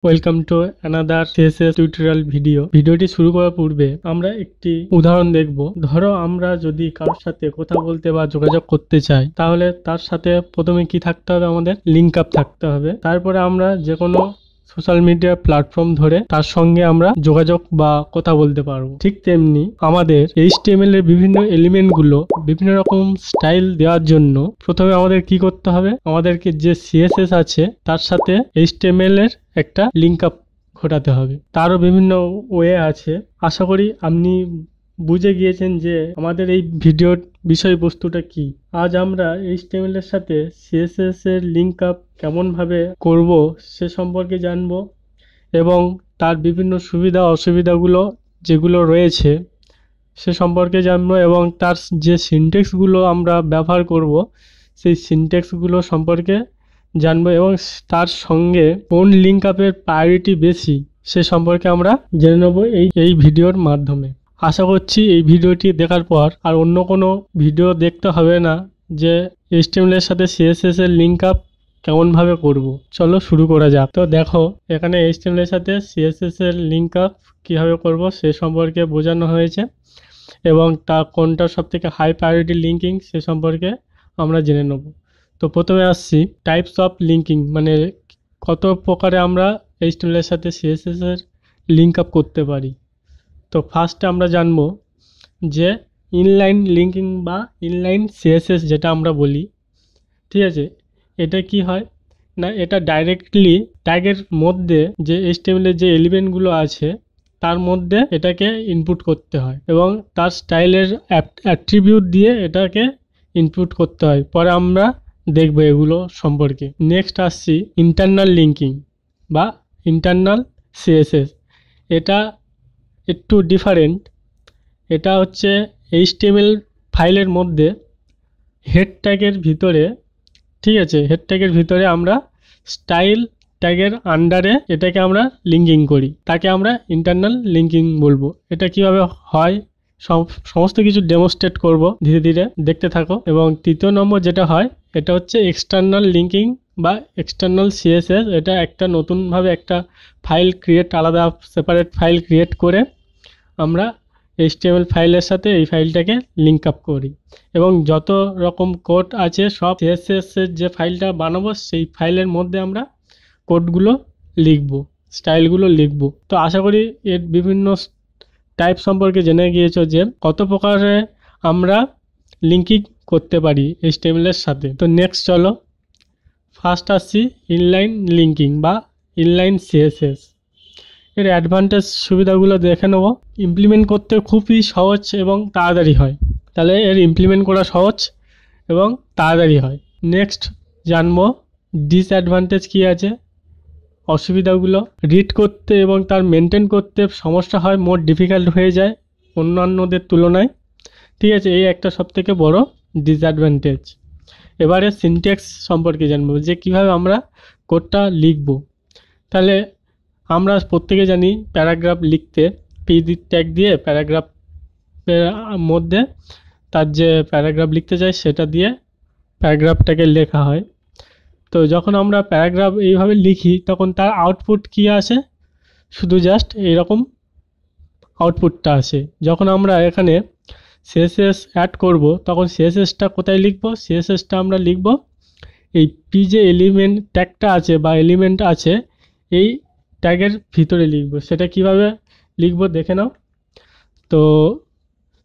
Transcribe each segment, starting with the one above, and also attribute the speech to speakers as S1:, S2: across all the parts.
S1: Welcome to another CSS tutorial video. ভিডিওটি শুরু করার পূর্বে আমরা একটি উদাহরণ দেখব। ধরো আমরা যদি কারোর সাথে কথা বলতে বা যোগাযোগ করতে চাই, তাহলে তার সাথে প্রথমে কি থাকতে হবে? আমাদের লিঙ্ক আপ থাকতে হবে। তারপরে আমরা যে কোনো সোশ্যাল মিডিয়া প্ল্যাটফর্ম ধরে তার সঙ্গে আমরা যোগাযোগ বা কথা বলতে পারবো। ঠিক তেমনি আমাদের HTML এর বিভিন্ন এলিমেন্ট গুলো বিভিন্ন রকম স্টাইল দেওয়ার জন্য প্রথমে আমাদের কি করতে হবে? আমাদেরকে যে CSS আছে তার সাথে HTML এর একটা লিঙ্ক আপ ঘটাতে হবে। তারও বিভিন্ন ওয়ে আছে। আশা করি আপনি বুঝে গিয়েছেন যে আমাদের এই ভিডিওর বিষয়বস্তুটা কি। আজ আমরা HTML এর সাথে CSS এর লিঙ্ক আপ কেমনভাবে করব সে সম্পর্কে জানব, এবং তার বিভিন্ন সুবিধা অসুবিধাগুলো যেগুলো রয়েছে সে সম্পর্কে জানবো, এবং তার যে সিনট্যাক্সগুলো আমরা ব্যবহার করব সেই সিনট্যাক্সগুলো সম্পর্কে জানবো, এবং তার সঙ্গে কোন লিঙ্ক আপের প্রায়োরিটি বেশি সে সম্পর্কে আমরা জেনে নেব এই ভিডিওর মাধ্যমে। আশা করছি এই ভিডিওটি দেখার পর আর অন্য কোনো ভিডিও দেখতে হবে না যে HTML এর সাথে CSS এর লিঙ্ক আপ কেমনভাবে করব। চলো শুরু করা যাক। তো দেখো, এখানে HTML এর সাথে CSS এর লিঙ্ক আপ কীভাবে করব সে সম্পর্কে বোঝানো হয়েছে, এবং তা কোনটা সবথেকে হাই প্রায়োরিটি লিঙ্কিং সে সম্পর্কে আমরা জেনে নেব। তো প্রথমে আসছি টাইপস অফ লিঙ্কিং, মানে কত প্রকারে আমরা HTML এর সাথে CSS এর লিঙ্ক আপ করতে পারি। তো ফার্স্টে আমরা জানবো যে ইনলাইন লিঙ্কিং বা ইনলাইন CSS যেটা আমরা বলি, ঠিক আছে। এটা কি হয় না, এটা ডাইরেক্টলি ট্যাগের মধ্যে যে HTML এর যে এলিমেন্টগুলো আছে তার মধ্যে এটাকে ইনপুট করতে হয়, এবং তার স্টাইলের অ্যাট্রিবিউট দিয়ে এটাকে ইনপুট করতে হয়। পরে আমরা দেখব এগুলো সম্পর্কে। নেক্সট আসছি ইন্টারনাল লিঙ্কিং বা ইন্টারনাল CSS। এটা একটু ডিফারেন্ট। এটা হচ্ছে HTML ফাইলের মধ্যে হেড ট্যাগের ভিতরে, ঠিক আছে, হেড ট্যাগের ভিতরে আমরা স্টাইল ট্যাগের আন্ডারে এটাকে আমরা লিঙ্কিং করি, তাকে আমরা ইন্টারনাল লিঙ্কিং বলবো। এটা কিভাবে হয় সমস্ত কিছু ডেমনস্ট্রেট করব, ধীরে ধীরে দেখতে থাকো। এবং তৃতীয় নম্বর যেটা হয় এটা হচ্ছে এক্সটার্নাল লিঙ্কিং বা এক্সটার্নাল CSS। এটা একটা নতুনভাবে একটা ফাইল ক্রিয়েট, আলাদা সেপারেট ফাইল ক্রিয়েট করে আমরা HTML ফাইলের সাথে এই ফাইলটাকে লিঙ্ক আপ করি, এবং যত রকম কোড আছে সব CSS এর যে ফাইলটা বানাবো সেই ফাইলের মধ্যে আমরা কোডগুলো লিখব, স্টাইলগুলো লিখব। তো আশা করি এর বিভিন্ন টাইপ সম্পর্কে জেনে গিয়েছো যে কত প্রকারে আমরা লিঙ্কিং করতে পারি HTML এর সাথে। তো নেক্সট চলো ফার্স্ট আসছি ইনলাইন লিঙ্কিং বা ইনলাইন CSS। এর অ্যাডভান্টেজ সুবিধাগুলো দেখে নেব। ইমপ্লিমেন্ট করতে খুবই সহজ এবং তাড়াতাড়ি হয়, তাহলে এর ইমপ্লিমেন্ট করা সহজ এবং তাড়াতাড়ি হয়। নেক্সট জানবো ডিসঅ্যাডভান্টেজ কী আছে, অসুবিধাগুলো। রিড করতে এবং তার মেনটেন করতে সমস্যা হয়, মোর ডিফিকাল্ট হয়ে যায় অন্যান্যদের তুলনায়, ঠিক আছে। এই একটা সবথেকে বড় ডিসঅ্যাডভান্টেজ। এবারে সিনট্যাক্স সম্পর্কে জানবো যে কীভাবে আমরা কোডটা লিখব। তাহলে আমরা প্রত্যেকে জানি প্যারাগ্রাফ লিখতে পি ট্যাগ দিয়ে প্যারাগ্রাফের মধ্যে তার যে প্যারাগ্রাফ লিখতে চাই সেটা দিয়ে প্যারাগ্রাফটাকে লেখা হয়। তো যখন আমরা প্যারাগ্রাফ এইভাবে লিখি তখন তার আউটপুট কী আসে? শুধু জাস্ট এইরকম আউটপুটটা আসে। যখন আমরা এখানে CSS অ্যাড করব তখন CSSটা কোথায় লিখব? CSSটা আমরা লিখব এই পি যে এলিমেন্ট ট্যাগটা আছে বা এলিমেন্ট আছে এই ট্যাগের ভিতরে লিখব। সেটা কিভাবে লিখব দেখে নাও। তো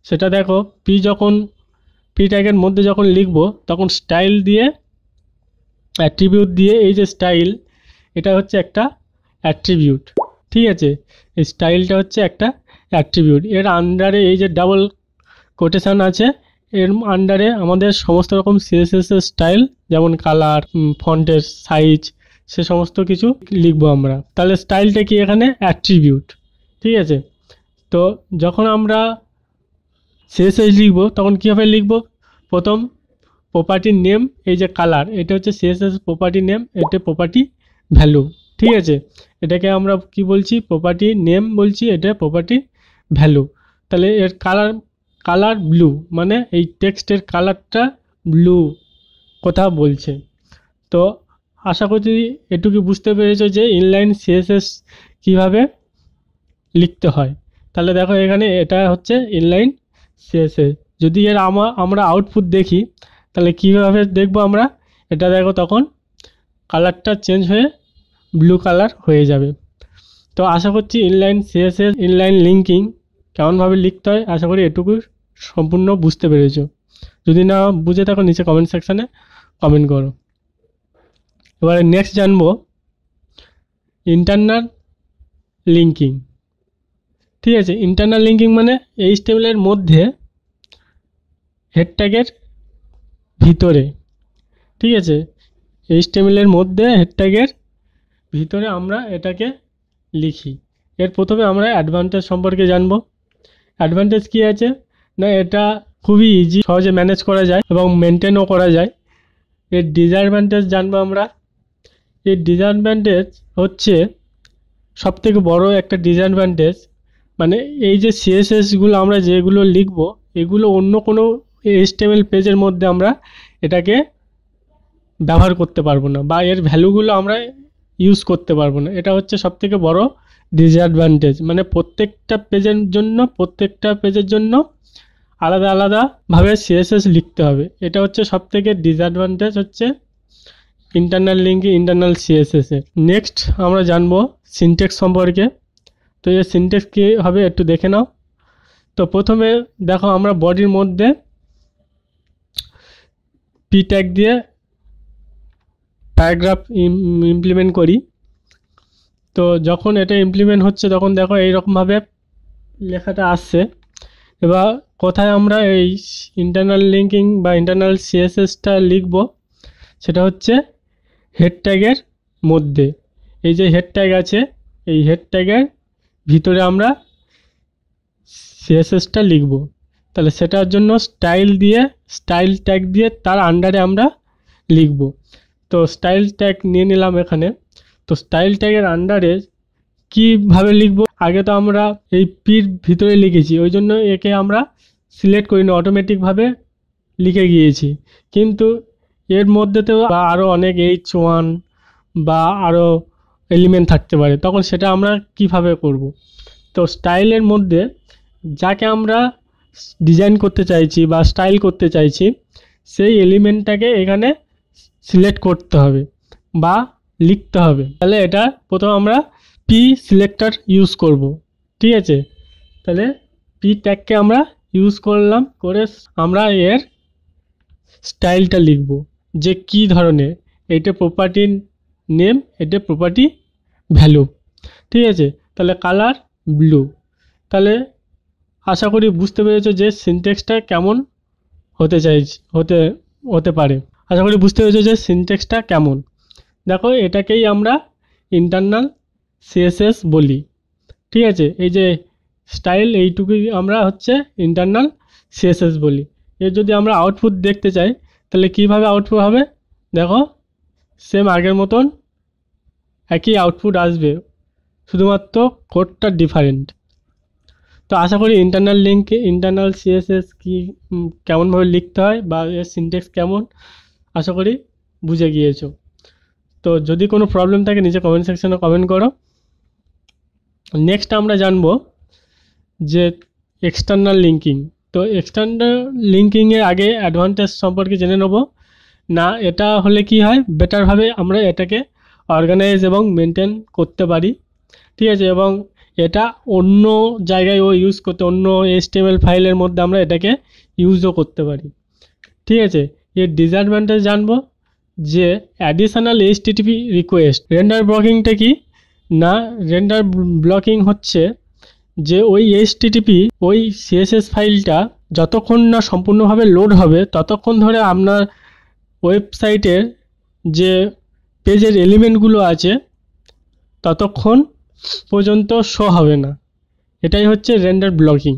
S1: সেটা দেখো, পি ট্যাগের মধ্যে যখন লিখব তখন স্টাইল দিয়ে অ্যাট্রিবিউট দিয়ে, এই যে স্টাইল এটা হচ্ছে একটা অ্যাট্রিবিউট, ঠিক আছে। এই স্টাইলটা হচ্ছে একটা অ্যাট্রিবিউট। এর আন্ডারে এই যে ডাবল কোটেশন আছে, এর আন্ডারে আমাদের সমস্ত রকম CSS এর স্টাইল, যেমন কালার, ফন্টের সাইজ, সে সমস্ত কিছু লিখবো আমরা। তাহলে স্টাইলটা কি? এখানে অ্যাট্রিবিউট, ঠিক আছে। তো যখন আমরা CSS লিখবো তখন কীভাবে লিখবো? প্রথম প্রপার্টির নেম, এই যে কালার এটা হচ্ছে CSS প্রপার্টি নেম, এটা প্রপার্টি ভ্যালু, ঠিক আছে। এটাকে আমরা কি বলছি? প্রপার্টি নেম বলছি, এটা প্রপার্টি ভ্যালু। তাহলে এর কালার ব্লু, মানে এই টেক্সটের কালারটা ব্লু কথা বলছে। তো আশা করছি এটুকু বুঝতে পেরেছো যে ইনলাইন সিএসএস কিভাবে লিখতে হয়। তাহলে দেখো এখানে এটা হচ্ছে ইনলাইন সিএসএস। যদি এর আমরা আউটপুট দেখি তাহলে কিভাবে দেখবো আমরা, এটা দেখো তখন কালারটা চেঞ্জ হয়ে ব্লু কালার হয়ে যাবে। তো আশা করছি ইনলাইন সিএসএস, ইনলাইন লিঙ্কিং কেমনভাবে লিখতে হয় আশা করি এটুকু সম্পূর্ণ বুঝতে পেরেছো। যদি না বুঝে থাকো নিচে কমেন্ট সেকশানে কমেন্ট করো। এবারে নেক্সট জানবো ইন্টারনাল লিঙ্কিং। ঠিক আছে, ইন্টারনাল লিঙ্কিং মানে এইচটিএমএল মধ্যে হেড ট্যাগের ভিতরে, ঠিক আছে, এইচটিএমএল মধ্যে হেড ট্যাগের ভিতরে আমরা এটাকে লিখি। এর প্রথমে আমরা অ্যাডভান্টেজ সম্পর্কে জানবো। অ্যাডভান্টেজ কী আছে না, এটা খুবই ইজি, সহজে ম্যানেজ করা যায় এবং মেনটেনও করা যায়। এর ডিসঅ্যাডভান্টেজ জানবো আমরা। এর ডিসঅ্যাডভান্টেজ হচ্ছে সবথেকে বড় একটা ডিসঅ্যাডভান্টেজ, মানে এই যে সিএসএসগুলো আমরা যেগুলো লিখব এগুলো অন্য কোনো এইচটিএমএল পেজের মধ্যে আমরা এটাকে ব্যবহার করতে পারবো না বা এর ভ্যালুগুলো আমরা ইউজ করতে পারবো না। এটা হচ্ছে সবথেকে বড় ডিসঅ্যাডভান্টেজ, মানে প্রত্যেকটা পেজের জন্য আলাদা আলাদাভাবে সিএসএস লিখতে হবে। এটা হচ্ছে সবথেকে ডিসঅ্যাডভান্টেজ হচ্ছে ইন্টারনাল লিঙ্কিং, ইন্টারনাল সিএসএস এর। নেক্সট আমরা জানবো সিনট্যাক্স সম্পর্কে। তো এর সিনট্যাক্স কী হবে একটু দেখে নাও। তো প্রথমে দেখো আমরা বডির মধ্যে পি ট্যাগ দিয়ে প্যারাগ্রাফ ইমপ্লিমেন্ট করি। তো যখন এটা ইমপ্লিমেন্ট হচ্ছে তখন দেখো এইরকমভাবে লেখাটা আসছে। এবার কোথায় আমরা এই ইন্টারনাল লিঙ্কিং বা ইন্টারনাল সিএসএসটা লিখব, সেটা হচ্ছে হেড ট্যাগের মধ্যে। এই যে হেড ট্যাগ আছে এই হেড ট্যাগের ভিতরে আমরা সিএসএসটা লিখব। তাহলে সেটার জন্য স্টাইল ট্যাগ দিয়ে তার আন্ডারে আমরা লিখব। তো স্টাইল ট্যাগ নিয়ে নিলাম এখানে। তো স্টাইল ট্যাগের আন্ডারে কীভাবে লিখব, আগে তো আমরা এই পির ভিতরে লিখেছি, ওই জন্য একে আমরা সিলেক্ট করিনি, অটোমেটিকভাবে লিখে গিয়েছি। কিন্তু এর মধ্যে তো আরও অনেক H1 বা আরও এলিমেন্ট থাকতে পারে, তখন সেটা আমরা কিভাবে করব। তো স্টাইলের মধ্যে যাকে আমরা ডিজাইন করতে চাইছি বা স্টাইল করতে চাইছি সেই এলিমেন্টটাকে এখানে সিলেক্ট করতে হবে বা লিখতে হবে। তাহলে এটা প্রথম আমরা পি সিলেক্টর ইউজ করব। ঠিক আছে, তাহলে পি ট্যাগকে আমরা ইউজ করলাম, করে আমরা এর স্টাইলটা লিখব যে কি ধরনের, এটা প্রপার্টি নেম, এটা প্রপার্টি ভ্যালু। ঠিক আছে, তাহলে কালার ব্লু। তাহলে আশা করি বুঝতে পেরেছো যে সিনট্যাক্সটা কেমন হতে পারে। আশা করি বুঝতে পেরেছো যে সিনট্যাক্সটা কেমন। দেখো এটাকেই আমরা ইন্টারনাল সিএসএস বলি। ঠিক আছে, এই যে স্টাইল এইটুকুই আমরা হচ্ছে ইন্টারনাল সিএসএস বলি। এর যদি আমরা আউটপুট দেখতে চাই তাহলে কিভাবে আউটপুট হবে, দেখো সেম আগের মতন একই আউটপুট আসবে, শুধুমাত্র কোডটা ডিফারেন্ট। তো আশা করি ইন্টারনাল সিএসএস কি কেমনভাবে লিখতে হয় বা এর সিনট্যাক্স কেমন আশা করি বুঝে গিয়েছো। তো যদি কোনো প্রবলেম থাকে নিচে কমেন্ট সেকশনে কমেন্ট করো। নেক্সট আমরা জানবো যে এক্সটার্নাল লিঙ্কিং। তো এক্সটার্নাল লিঙ্কিংয়ের আগে অ্যাডভান্টেজ সম্পর্কে জেনে নেব। না, এটা হলে কি হয়, বেটারভাবে আমরা এটাকে অর্গানাইজ এবং মেনটেন করতে পারি। ঠিক আছে, এবং এটা অন্য জায়গায় ইউজ করতে, অন্য HTML ফাইলের মধ্যে আমরা এটাকে ইউজও করতে পারি। ঠিক আছে, এর ডিসঅ্যাডভান্টেজ জানবো যে অ্যাডিশনাল HTTP রিকোয়েস্ট। রেন্ডার ব্লকিংটা কি না, রেন্ডার ব্লকিং হচ্ছে যে ওই HTTP ওই CSS ফাইলটা যতক্ষণ না সম্পূর্ণভাবে লোড হবে ততক্ষণ ধরে আপনার ওয়েবসাইটের যে পেজের এলিমেন্টগুলো আছে ততক্ষণ পর্যন্ত শো হবে না। এটাই হচ্ছে রেন্ডার ব্লকিং।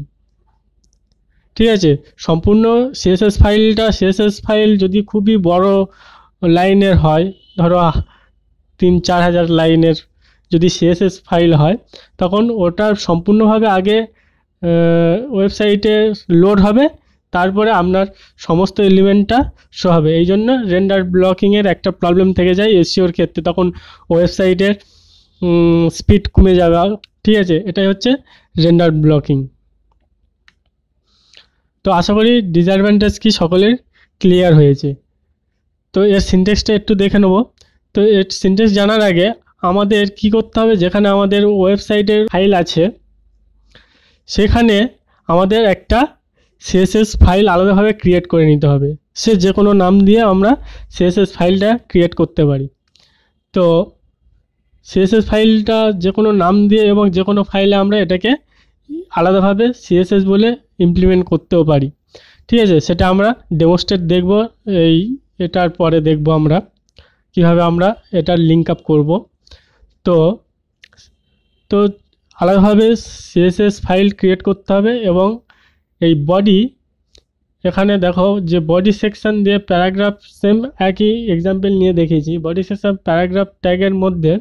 S1: ঠিক আছে, সম্পূর্ণ CSS ফাইল যদি খুবই বড় লাইনের হয়, ধরো 3-4 হাজার লাইনের যদি CSS ফাইল হয়, তখন ওটার সম্পূর্ণভাবে আগে ওয়েবসাইটে লোড হবে, তারপরে আপনার সমস্ত এলিমেন্টটা শো হবে। এই জন্য রেন্ডার ব্লকিংয়ের একটা প্রবলেম থেকে যায় এসইওর ক্ষেত্রে, তখন ওয়েবসাইটের স্পিড কমে যাবে। ঠিক আছে, এটাই হচ্ছে রেন্ডার ব্লকিং। তো আশা করি ডিসঅ্যাডভান্টেজ কি সকলের ক্লিয়ার হয়েছে। তো এর সিনট্যাক্সটা একটু দেখে নেব। তো এর সিনট্যাক্স জানার আগে আমাদের কি করতে হবে, যেখানে আমাদের ওয়েবসাইটের ফাইল আছে সেখানে আমাদের একটা সিএসএস ফাইল আলাদাভাবে ক্রিয়েট করে নিতে হবে। সে যে কোনো নাম দিয়ে আমরা সিএসএস ফাইলটা ক্রিয়েট করতে পারি। তো সিএসএস ফাইলটা যে কোনো নাম দিয়ে এবং যে কোনো ফাইলে আমরা এটাকে আলাদাভাবে সিএসএস বলে ইমপ্লিমেন্ট করতেও পারি। ঠিক আছে, সেটা আমরা ডেমোস্ট্রেট দেখব, এটার পরে দেখব আমরা কিভাবে আমরা এটার লিঙ্ক আপ করব। তো তো আলাদাভাবে সিএসএস ফাইল ক্রিয়েট করতে হবে। এবং এই বডি, এখানে দেখো যে বডি সেকশন দিয়ে প্যারাগ্রাফ, সেম একই এক্সাম্পল নিয়ে দেখিয়েছি। বডি সেকশন প্যারাগ্রাফ ট্যাগের মধ্যে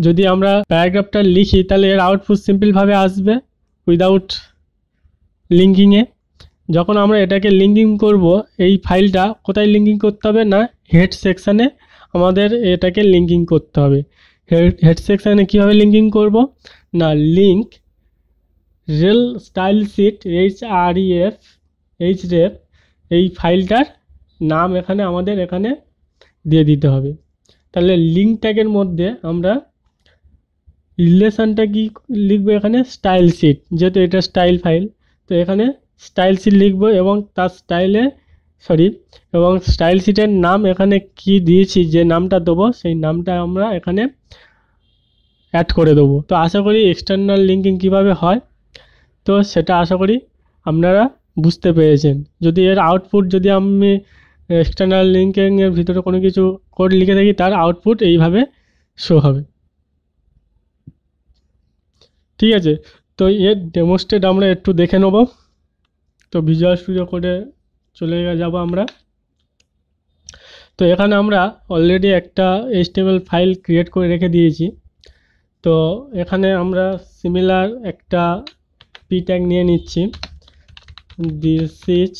S1: যদি আমরা প্যারাগ্রাফটা লিখি তাহলে এর আউটপুট সিম্পলভাবে আসবে উইদাউট লিঙ্কিংয়ে। যখন আমরা এটাকে লিঙ্কিং করব, এই ফাইলটা কোথায় লিঙ্কিং করতে হবে না হেড সেকশানে আমাদের এটাকে লিঙ্কিং করতে হবে। হেড সেকশানে কীভাবে লিঙ্কিং করব না link rel stylesheet href এই ফাইলটার নাম এখানে আমাদের এখানে দিয়ে দিতে হবে। তাহলে লিঙ্ক ট্যাগের মধ্যে আমরা রিলেশনটা কি লিখবো, এখানে স্টাইল শিট, যেহেতু এটা স্টাইল ফাইল তো এখানে স্টাইল শিট লিখবো এবং তার এবং স্টাইল শিটের নাম এখানে কি দিয়েছি, যে নামটা দেবো সেই নামটা আমরা এখানে অ্যাড করে দেবো। তো আশা করি এক্সটার্নাল লিঙ্কিং কিভাবে হয় তো সেটা আশা করি আপনারা বুঝতে পেরেছেন। যদি এর আউটপুট, যদি আমি এক্সটার্নাল লিঙ্কিংয়ের ভিতরে কোনো কিছু কোড লিখে থাকি তার আউটপুট এইভাবে শো হবে। ঠিক আছে, তো এর ডেমোস্ট্রেট আমরা একটু দেখে নেব। তো ভিজুয়াল স্টুডিও কোডে চলে যাব আমরা। তো এখানে আমরা অলরেডি একটা HTML ফাইল ক্রিয়েট করে রেখে দিয়েছি। তো এখানে আমরা সিমিলার একটা পি ট্যাগ নিয়ে নিচ্ছি, this is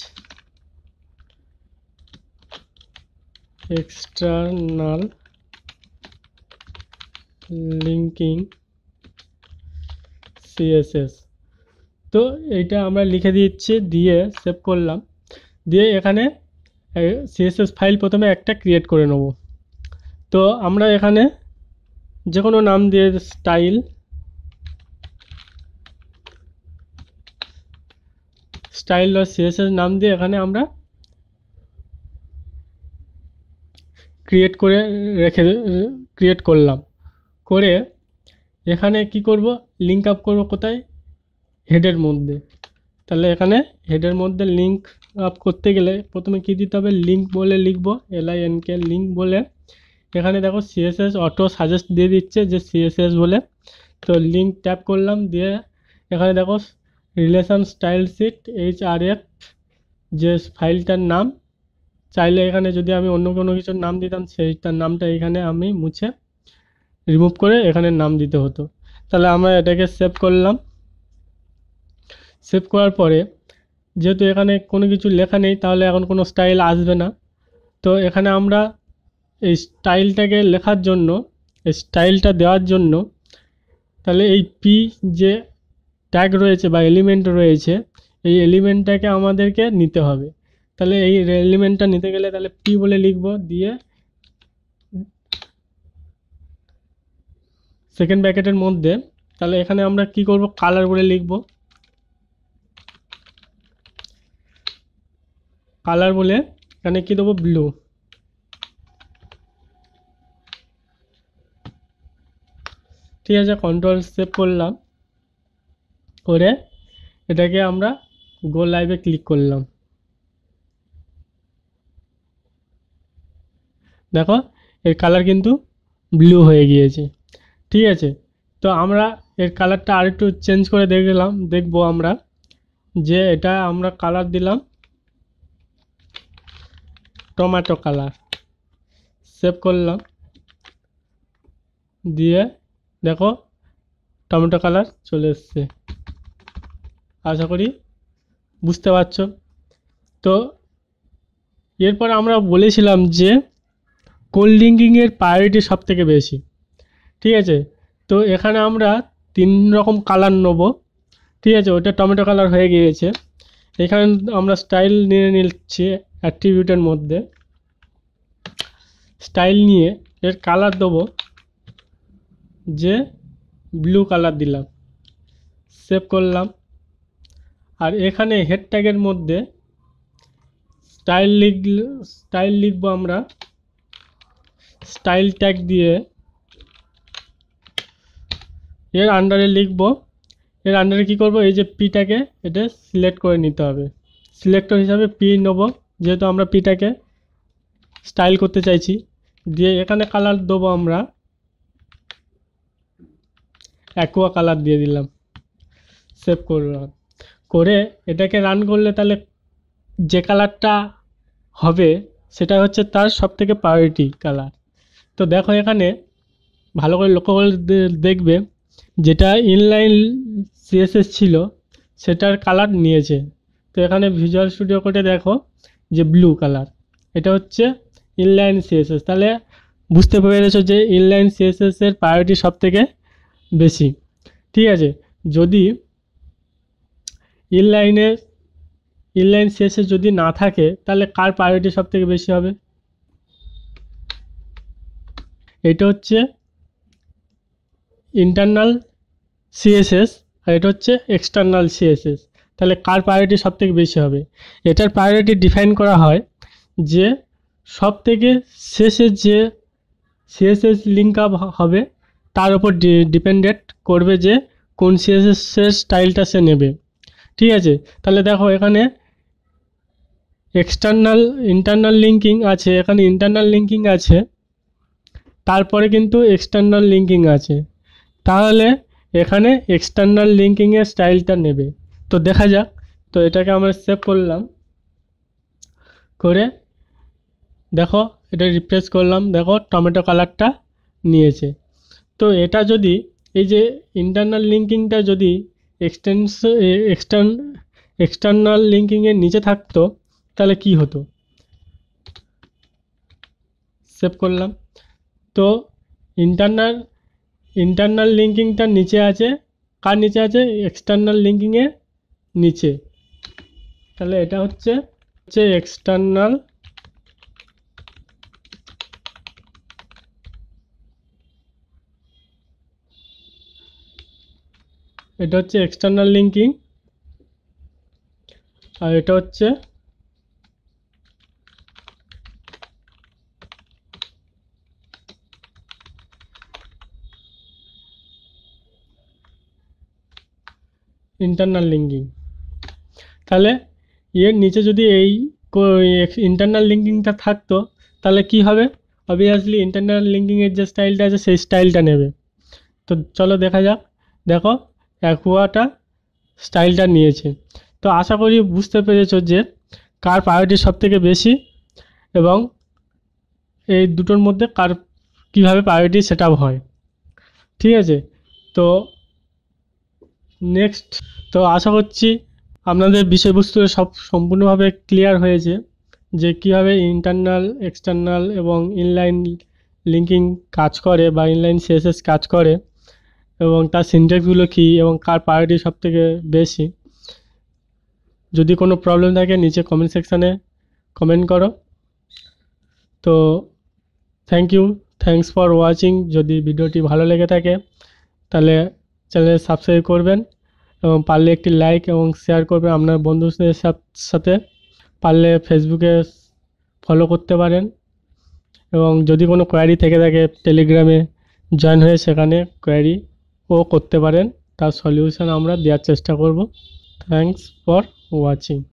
S1: external linking CSS. তো এইটা আমরা লিখে দিচ্ছি, দিয়ে সেভ করলাম। দিয়ে এখানে সিএসএস ফাইল প্রথমে একটা ক্রিয়েট করে নেব। তো আমরা এখানে যে কোনো নাম দিয়ে স্টাইল সিএসএস নাম দিয়ে এখানে আমরা ক্রিয়েট করলাম। করে এখানে কি করব, লিঙ্ক আপ করব কোথায়, হেডের মধ্যে। তাহলে এখানে হেডের মধ্যে লিঙ্ক আপ করতে গেলে প্রথমে কি দিতে হবে, লিঙ্ক বলে লিখবো, LINK লিঙ্ক বলে। এখানে দেখো সিএসএস অটো সাজেস্ট দিয়ে দিচ্ছে যে সিএসএস বলে। তো লিঙ্ক ট্যাপ করলাম, দিয়ে এখানে দেখো রিলেশন স্টাইল শিট href যে ফাইলটার নাম, চাইলে এখানে যদি আমি অন্য কোনো কিছুর নাম দিতাম সেইটার নামটা এখানে আমি মুছে রিমুভ করে এখানে নাম দিতে হতো। তাহলে আমরা এটাকে সেভ করলাম। সেভ করার পরে যেহেতু এখানে কোনো কিছু লেখা নেই তাহলে এখন কোনো স্টাইল আসবে না। তো এখানে আমরা এই স্টাইলটাকে লেখার জন্য, এই স্টাইলটা দেওয়ার জন্য তাহলে এই পি যে ট্যাগ রয়েছে বা এলিমেন্ট রয়েছে এই এলিমেন্টটাকে আমাদেরকে নিতে হবে। তাহলে এই এলিমেন্টটা নিতে গেলে তাহলে পি বলে লিখব, দিয়ে সেকেন্ড ব্র্যাকেটের মধ্যে তাহলে এখানে আমরা কি করব, কালার বলে লিখব। কালার বলে এখানে কি দেবো, ব্লু। ঠিক আছে, কন্ট্রোল সেভ করলাম, করে এটাকে আমরা গো লাইভে ক্লিক করলাম। দেখো এর কালার কিন্তু ব্লু হয়ে গিয়েছে। ঠিক আছে, তো আমরা এর কালারটা আরেকটু চেঞ্জ করে দেখবো আমরা যে এটা আমরা কালার দিলাম টমেটো কালার, সেভ করলাম, দিয়ে দেখো টমেটো কালার চলে এসছে। আশা করি বুঝতে পারছো? তো এরপর আমরা বলেছিলাম যে কোল্ড লিঙ্কিংয়ের প্রায়োরিটি সব থেকে বেশি। ঠিক আছে, তো এখানে আমরা 3 রকম কালার নেবো। ঠিক আছে, ওটা টমেটো কালার হয়ে গিয়েছে। এখানে আমরা স্টাইল নিয়ে নিচ্ছি অ্যাট্রিবিউটের মধ্যে। স্টাইল নিয়ে এর কালার দেবো যে ব্লু কালার দিলাম, সেভ করলাম। আর এখানে হেড ট্যাগের মধ্যে স্টাইল লিখবো আমরা, স্টাইল ট্যাগ দিয়ে এর আন্ডারে লিখবো। এর আন্ডারে কী করবো, এই যে পিটাকে এটা সিলেক্ট করে নিতে হবে। সিলেক্টর হিসাবে পি নেবো, যেহেতু আমরা পিটাকে স্টাইল করতে চাইছি। দিয়ে এখানে কালার দেবো আমরা অ্যাকোয়া কালার দিয়ে দিলাম, সেভ করলাম। করে এটাকে রান করলে তাহলে যে কালারটা হবে সেটা হচ্ছে তার সবথেকে প্রায়োরিটি কালার। তো দেখো এখানে ভালো করে লক্ষ্য করে দেখবে, যেটা ইনলাইন সিএসএস ছিল সেটার কালার নিয়েছে। তো এখানে ভিজুয়াল স্টুডিও কোডে দেখো যে ব্লু কালার, এটা হচ্ছে ইনলাইন সিএসএস। তাহলে বুঝতে পেরেছো যে ইনলাইন সিএসএস এর প্রায়োরিটি সব থেকে বেশি। ঠিক আছে, যদি ইনলাইন সিএসএস যদি না থাকে তাহলে কার প্রায়োরিটি সব থেকে বেশি হবে? এটা হচ্ছে ইন্টারনাল সিএসএস আর এটা হচ্ছে এক্সটার্নাল সিএসএস। তাহলে কার প্রায়োরিটি সব থেকে বেশি হবে? এটার প্রায়োরিটি ডিফাইন করা হয় যে সব থেকে শেষে যে সিএসএস লিঙ্ক আপ হবে তার উপর ডিপেন্ডেন্ট করবে যে কোন সিএসএস স্টাইলটা সে নেবে। ঠিক আছে, তাহলে দেখো এখানে ইন্টারনাল লিঙ্কিং আছে, এখানে ইন্টারনাল লিঙ্কিং আছে, তারপরে কিন্তু এক্সটার্নাল লিঙ্কিং আছে। তাহলে এখানে এক্সটার্নাল লিঙ্কিংয়ের স্টাইলটা নেবে। তো দেখা যাক। তো এটাকে আমরা সেভ করলাম, করে দেখো এটা রিফ্রেশ করলাম, দেখো টমেটো কালারটা নিয়েছে। তো এটা যদি এই যে ইন্টারনাল লিঙ্কিংটা যদি এক্সটার্নাল লিঙ্কিংয়ের নিচে থাকতো তাহলে কি হতো? সেভ করলাম। তো ইন্টারনাল লিঙ্কিংটা নিচে আছে, কার নিচে আছে? এক্সটার্নাল লিঙ্কিংয়ের নিচে। তাহলে এটা হচ্ছে এক্সটার্নাল, এটা হচ্ছে এক্সটার্নাল লিঙ্কিং আর এটা হচ্ছে ইন্টারনাল লিঙ্কিং। তাহলে এর নিচে যদি এই ইন্টারনাল লিঙ্কিংটা থাকতো তাহলে কি হবে? অবভিয়াসলি ইন্টারনাল লিঙ্কিংয়ের যে স্টাইলটা আছে সেই স্টাইলটা নেবে। তো চলো দেখা যাক। দেখো অ্যাকোয়াটা স্টাইলটা নিয়েছে। তো আশা করি বুঝতে পেরেছো যে কার প্রায়োরিটি সব থেকে বেশি এবং এই দুটোর মধ্যে কার কীভাবে প্রায়োরিটি সেট আপ হয়। ঠিক আছে, তো নেক্সট, তো আশা করছি আপনাদের বিষয়বস্তু সব সম্পূর্ণভাবে ক্লিয়ার হয়েছে যে কীভাবে ইন্টারনাল, এক্সটার্নাল এবং ইনলাইন লিঙ্কিং কাজ করে বা ইনলাইন সিএসএস কাজ করে এবং তার সিনট্যাক্সগুলো কী এবং কার প্রায়োরিটি সব থেকে বেশি। যদি কোনো প্রবলেম থাকে নিচে কমেন্ট সেকশানে কমেন্ট করো। তো থ্যাংকস ফর ওয়াচিং। যদি ভিডিওটি ভালো লেগে থাকে তাহলে চ্যানেল সাবস্ক্রাইব করবেন এবং পারলে একটি লাইক এবং শেয়ার করবেন আপনার বন্ধুদের সাথে। পারলে ফেসবুকে ফলো করতে পারেন এবং যদি কোনো কোয়ারি থেকে থাকে টেলিগ্রামে জয়েন হয়ে সেখানে কোয়ারিও করতে পারেন, তার সলিউশন আমরা দেওয়ার চেষ্টা করব। Thanks for watching.